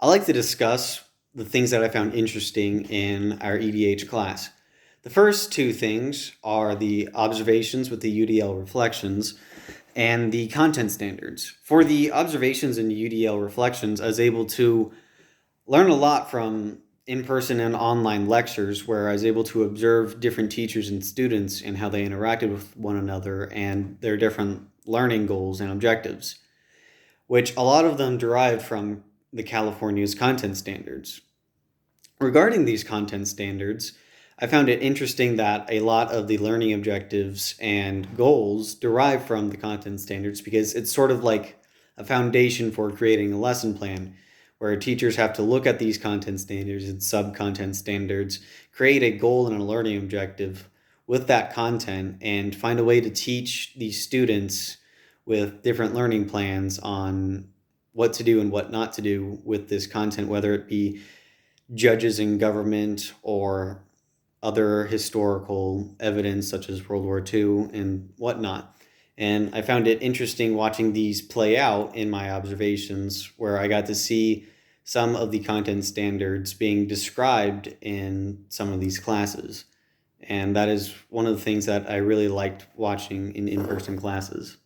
I like to discuss the things that I found interesting in our EDH class. The first two things are the observations with the UDL reflections and the content standards. For the observations and UDL reflections, I was able to learn a lot from in person and online lectures where I was able to observe different teachers and students and how they interacted with one another and their different learning goals and objectives, which a lot of them derived from the California's content standards. Regarding these content standards, I found it interesting that a lot of the learning objectives and goals derive from the content standards because it's sort of like a foundation for creating a lesson plan where teachers have to look at these content standards and sub content standards, create a goal and a learning objective with that content, and find a way to teach these students with different learning plans on what to do and what not to do with this content, whether it be judges in government or other historical evidence such as World War II and whatnot. And I found it interesting watching these play out in my observations, where I got to see some of the content standards being described in some of these classes. And that is one of the things that I really liked watching in person classes.